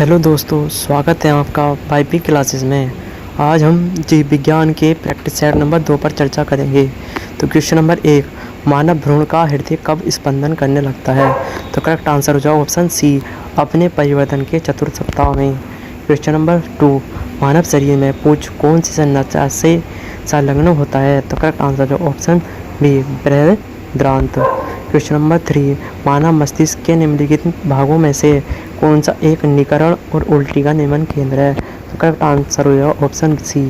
Hello दोस्तों, स्वागत है आपका वाईपी क्लासेस में। आज हम जीव विज्ञान के प्रैक्टिस सेट नंबर 2 पर चर्चा करेंगे। तो क्वेश्चन नंबर 1, मानव भ्रूण का हृदय कब स्पंदन करने लगता है? तो करेक्ट आंसर हो जाओ ऑप्शन सी, अपने परिवर्तन के चतुर्थ सप्ताह में। क्वेश्चन नंबर 2, मानव शरीर में पूंछ कौन सी संरचना से संलग्न होता है? तो करेक्ट आंसर हो ऑप्शन बी, बृहदान्त्र। क्वेश्चन नंबर 3, मानव मस्तिष्क के निम्नलिखित भागों में से कौन सा एक निकरण और उल्टी का नियमन केंद्र है? तो करेक्ट आंसर हो जाएगा option C,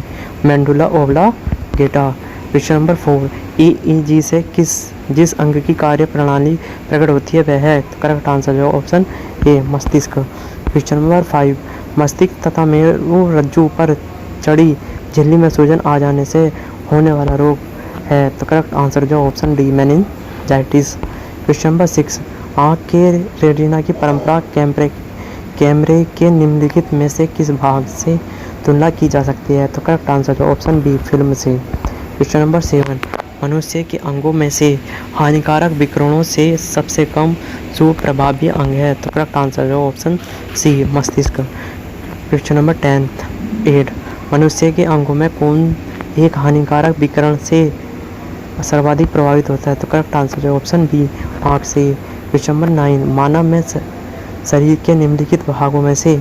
medulla oblongata. Question number 4, EEG से जिस अंग की कार्य प्रणाली प्रकट होती है वह है? तो करेक्ट आंसर हो ऑप्शन ए, मस्तिष्क। क्वेश्चन नंबर 5, मस्तिष्क तथा मेरुरज्जु पर चढ़ी झिल्ली में सूजन आ जाने से होने वाला रोग है? तो करेक्ट आंसर जो option D, meningitis. Question number 6, आँख के रेटिना की परंपरा कैमरे के निम्नलिखित में से किस भाग से तुलना की जा सकती है? तो करेक्ट आंसर है ऑप्शन बी, फिल्म से। क्वेश्चन नंबर 7, मनुष्य के अंगों में से हानिकारक विकिरणों से सबसे कम सुप्रभावी अंग है? तो करेक्ट आंसर है ऑप्शन सी, मस्तिष्क। क्वेश्चन नंबर 8, मनुष्य के अंगों में कौन एक हानिकारक विकिरण से सर्वाधिक प्रभावित होता है? तो करेक्ट आंसर है ऑप्शन बी, आँख से। क्वेश्चन नंबर 9, मानव में शरीर के निम्नलिखित भागों में से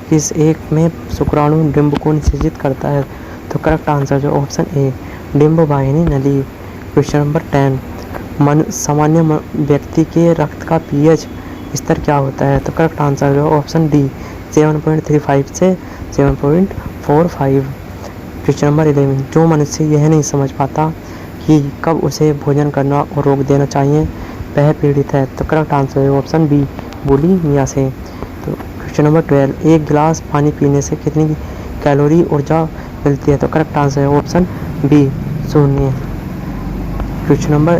किस एक में शुक्राणु डिंब को निषेचित करता है? तो करेक्ट आंसर जो ऑप्शन ए, डिंब वाहिनी नली। क्वेश्चन नंबर 10, सामान्य व्यक्ति के रक्त का पीएच स्तर क्या होता है? तो करेक्ट आंसर जो ऑप्शन डी, 7.35 से 7.45। क्वेश्चन नंबर 11, जो मनुष्य यह नहीं समझ पाता कि कब उसे भोजन करना और रोक देना चाहिए वह पीड़ित है? तो करेक्ट आंसर है ऑप्शन बी, बुलिमिया से। तो क्वेश्चन नंबर 12, एक गिलास पानी पीने से कितनी कैलोरी ऊर्जा मिलती है? तो करेक्ट आंसर है ऑप्शन बी, 0। क्वेश्चन नंबर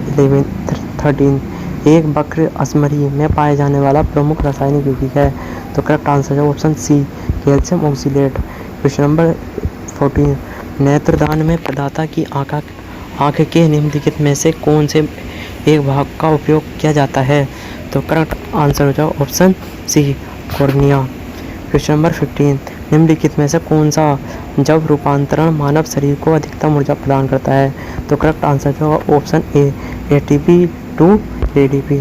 13, एक वक्र अश्मरी में पाए जाने वाला प्रमुख रासायनिक यौगिक है? तो करेक्ट आंसर है option C, calcium oxalate. Question number 14, नेत्रदान में प्रदाता की आँख के निम्नलिखित में से कौन से एक भाग का उपयोग किया जाता है? तो करेक्ट आंसर हो जाओ option C, cornea. Question number 15, निम्नलिखित में से कौन सा जब रूपांतरण मानव शरीर को अधिकतम ऊर्जा प्रदान करता है? तो करेक्ट आंसर जो option A, ATP to ADP.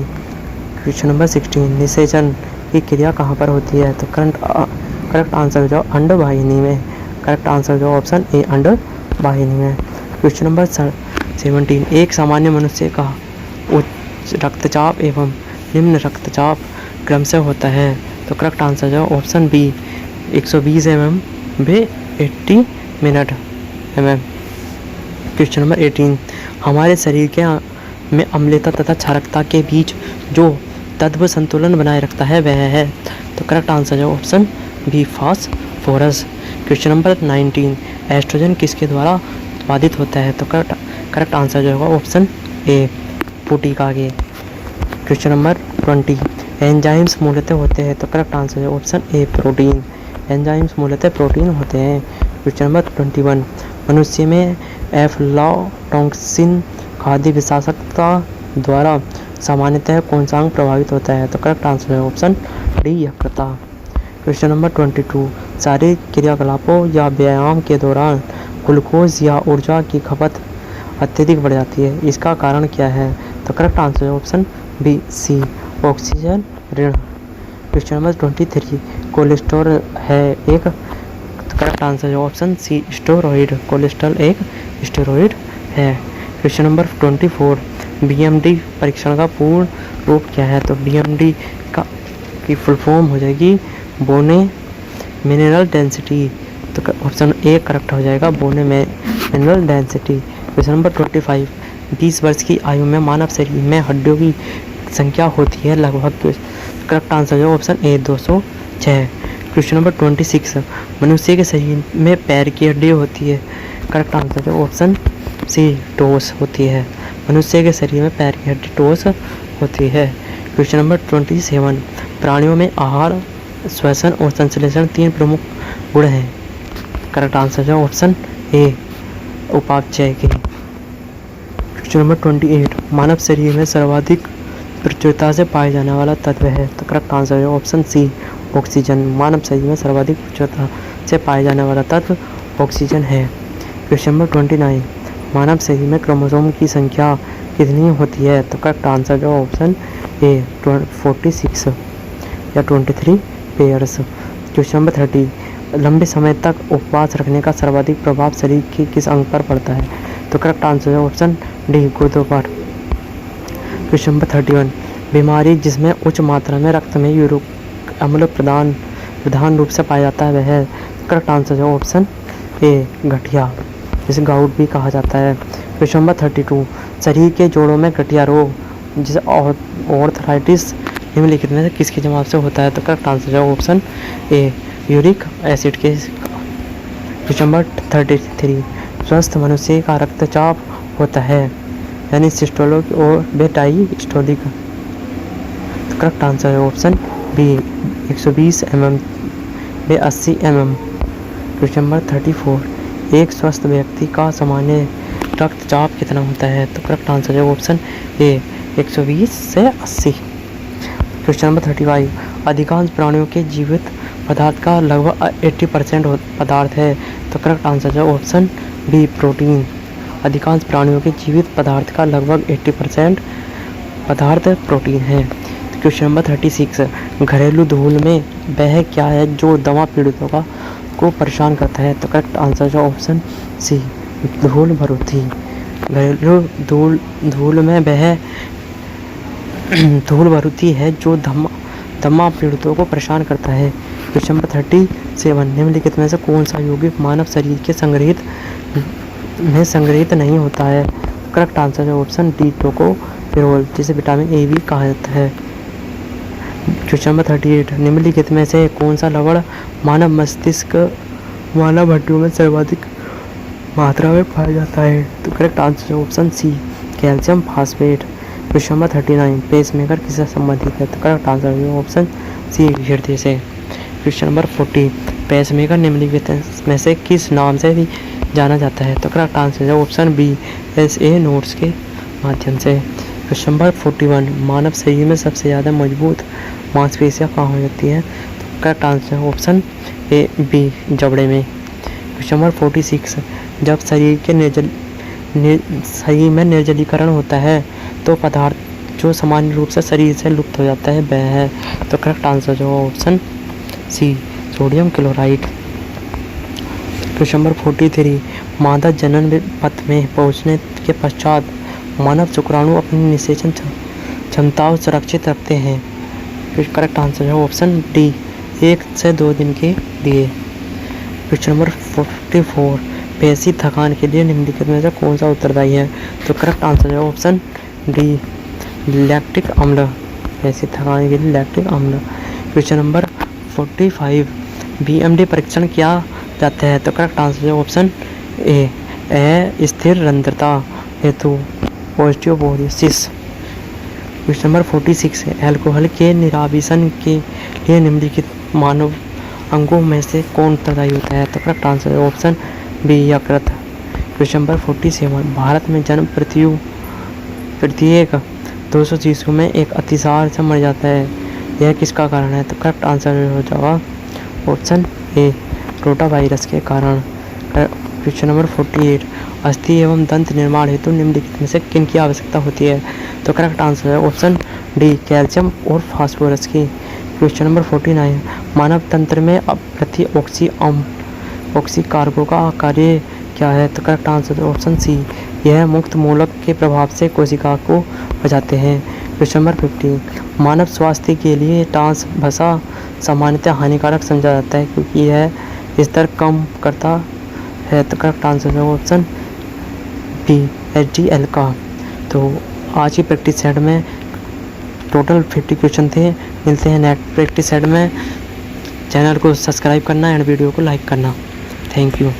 Question number 16, निषेचन की क्रिया कहाँ पर होती है? तो करेक्ट आंसर हो जाओ अंडवाहिनी में। करेक्ट आंसर जो ऑप्शन ए, अंडवाहिनी में। क्वेश्चन नंबर 17, एक सामान्य मनुष्य का उच्च रक्तचाप एवं निम्न रक्तचाप क्रमशः होता है? तो करेक्ट आंसर जो ऑप्शन बी, 120 mm बे 80 मिनट mm। क्वेश्चन नंबर 18, हमारे शरीर के में अम्लता तथा क्षारकता के बीच जो तत्व संतुलन बनाए रखता है वह है? तो करेक्ट आंसर जो option B, phosphorus. Question number 19, estrogen किसके द्वारा उत्पादित होता है? तो करेक्ट आंसर जो होगा ऑप्शन ए, पुटिका के। क्वेश्चन नंबर 20, एंजाइम्स मूलतः होते हैं? तो करेक्ट आंसर है ऑप्शन ए, प्रोटीन। एंजाइम्स मूलतः प्रोटीन होते हैं। क्वेश्चन नंबर 21, मनुष्य में एफ्लाटॉक्सिन खाद्य विषाक्तता द्वारा सामान्यतः कौन सा अंग प्रभावित होता है? तो करेक्ट आंसर है ऑप्शन डी, यकृत। क्वेश्चन नंबर 22, शारीरिक क्रियाकलापों या व्यायाम के दौरान ग्लूकोज या ऊर्जा की खपत अत्यधिक बढ़ जाती है, इसका कारण क्या है? तो करेक्ट आंसर है ऑप्शन बी, सी, ऑक्सीजन ऋण। क्वेश्चन नंबर 23, कोलेस्ट्रॉल है एक? तो करेक्ट आंसर है ऑप्शन सी, स्टेरॉइड। कोलेस्ट्रॉल एक स्टेरॉइड है। क्वेश्चन नंबर 24, बीएमडी परीक्षण का पूर्ण रूप क्या है? तो बीएमडी की फुल फॉर्म हो जाएगी बोने मिनरल डेंसिटी। तो ऑप्शन ए करेक्ट हो जाएगा, बोने मिनरल डेंसिटी। क्वेश्चन नंबर 25, 20 वर्ष की आयु में मानव शरीर में हड्डियों की संख्या होती है लगभग? करेक्ट आंसर है ऑप्शन ए, 206। क्वेश्चन नंबर 26, मनुष्य के शरीर में पैर की हड्डी होती है? करेक्ट आंसर है ऑप्शन सी, टोस होती है। मनुष्य के शरीर में पैर की हड्डी टोस होती है। क्वेश्चन नंबर 27, प्राणियों में आहार, श्वसन और संश्लेषण 3 प्रमुख गुण हैं? करेक्ट आंसर है ऑप्शन ए, उपापचय के। क्वेश्चन नंबर 28, मानव शरीर में सर्वाधिक प्रचुरता से पाए जाने वाला तत्व है? तो करेक्ट आंसर है ऑप्शन सी, ऑक्सीजन। मानव शरीर में सर्वाधिक उच्चता से पाए जाने वाला तत्व ऑक्सीजन है। क्वेश्चन नंबर 29, मानव शरीर में क्रोमोसोम की संख्या कितनी होती है? तो करेक्ट आंसर जो ऑप्शन ए 46 या 23 पेयर्स। क्वेश्चन नंबर 30, लंबे समय तक उपवास रखने का सर्वाधिक प्रभाव शरीर के किस अंग पर पड़ता है? तो करेक्ट आंसर है ऑप्शन डी गुर्दों पर। क्वेश्चन नंबर 31, बीमारी जिसमें उच्च मात्रा में रक्त में यूरिक अम्ल प्रधान रूप से पाया जाता है वह है? करेक्ट आंसर है ऑप्शन ए गठिया, जिसे गाउट भी कहा जाता है। क्वेश्चन नंबर 32, शरीर के जोड़ों में गठिया रोग जिसे ऑर्थराइटिस निम्नलिखित में से किसके जवाब से होता है? तो करेक्ट आंसर है ऑप्शन ए यूरिक एसिड के। क्वेश्चन नंबर 33, स्वस्थ मनुष्य का रक्तचाप होता है यानी सिस्टोलिक और डायस्टोलिक? तो करेक्ट आंसर है ऑप्शन बी 120 mm व 80 mm। क्वेश्चन नंबर 34, एक स्वस्थ व्यक्ति का सामान्य रक्तचाप कितना होता है? तो करेक्ट आंसर है ऑप्शन ए 120 से 80। क्वेश्चन नंबर 35, अधिकांश प्राणियों के जीवित पदार्थ का लगभग 80% पदार्थ है? तो करेक्ट आंसर है ऑप्शन बी प्रोटीन। अधिकांश प्राणियों के जीवित पदार्थ का लगभग 80% पदार्थ प्रोटीन है। क्वेश्चन नंबर 36, घरेलू धूल में वह क्या है जो दमा पीड़ितों को परेशान करता है? तो करेक्ट आंसर है ऑप्शन सी धूल भरूथी। घरेलू धूल में वह धूल भरूथी है जो दमा पीड़ितों को परेशान करता है। क्वेश्चन नंबर 37, निम्नलिखित में से कौन सा यौगिक मानव शरीर के संग्रहित नहीं होता है? करेक्ट आंसर है ऑप्शन डी टोकोफेरोल, जिसे विटामिन ए भी कहा जाता है। क्वेश्चन नंबर 38, निम्नलिखित में से कौन सा लवण मानव मस्तिष्क मानव हड्डियों में सर्वाधिक मात्रा में पाया जाता है? तो करेक्ट आंसर है option C calcium phosphate. Question number 39, pacemaker किससे संबंधित है? तो करेक्ट आंसर है ऑप्शन सी हृदय से। क्वेश्चन नंबर 40, पेसमेकर निम्नलिखित में से किस नाम से भी जाना जाता है? तो करेक्ट आंसर है ऑप्शन बी SA नोड्स के माध्यम से। क्वेश्चन नंबर 41, मानव शरीर में सबसे ज़्यादा मजबूत मांसपेशियाँ कहाँ हो जाती हैं? तो करेक्ट आंसर है ऑप्शन ए बी जबड़े में। क्वेश्चन नंबर 46, जब शरीर में निर्जलीकरण होता है तो पदार्थ जो सामान्य रूप से शरीर से लुप्त हो जाता है वह है? तो करेक्ट आंसर जो option C sodium chloride. Question number 43, मादा जनन पथ में पहुंचने के पश्चात मानव शुक्राणु अपनी निषेचन क्षमताओं सुरक्षित रखते हैं? करेक्ट आंसर है ऑप्शन डी 1 से 2 दिन के लिए। क्वेश्चन नंबर 44, पेशी थकान के लिए निम्नलिखित में से कौन सा उत्तरदायी है? तो करेक्ट आंसर है ऑप्शन डी लैक्टिक अम्ल, पेशी थकान के लिए लैक्टिक अम्ल। क्वेश्चन नंबर 45, BMD परीक्षण किया जाता है? तो करेक्ट आंसर है ऑप्शन ए स्थिर रंध्रता हेतु ऑस्टियोपोरोसिस। क्वेश्चन नंबर 46, अल्कोहल के निरावीसन के लिए निम्नलिखित मानव अंगों में से कौन उत्तरदायी होता है? तो करेक्ट आंसर है ऑप्शन बी यकृत। क्वेश्चन नंबर 47, भारत में जन्म प्रत्येक 200 शिशु में एक अतिसार से मर जाता है, यह किसका कारण है? तो करेक्ट आंसर हो जाएगा ऑप्शन ए रोटा वायरस के कारण। क्वेश्चन नंबर 48, अस्थि एवं दंत निर्माण हेतु निम्नलिखित में से किन की आवश्यकता होती है? तो करेक्ट आंसर है ऑप्शन डी कैल्शियम और फास्फोरस की। क्वेश्चन नंबर 49, मानव तंत्र में प्रति ऑक्सी कार्गो का कार्य क्या है? तो करेक्ट आंसर है ऑप्शन सी यह मुक्त मूलक के प्रभाव से कोशिका को बचाते हैं। क्वेश्चन नंबर 50, मानव स्वास्थ्य के लिए ट्रांस वसा सामान्यतः हानिकारक समझा जाता है क्योंकि यह स्तर कम करता है। तो करेक्ट आंसर है ऑप्शन बी HDL का। तो आज की प्रैक्टिस सेट में टोटल 50 क्वेश्चन थे। मिलते हैं नेक्स्ट प्रैक्टिस सेट में। चैनल को सब्सक्राइब करना एंड वीडियो को लाइक करना। Thank you.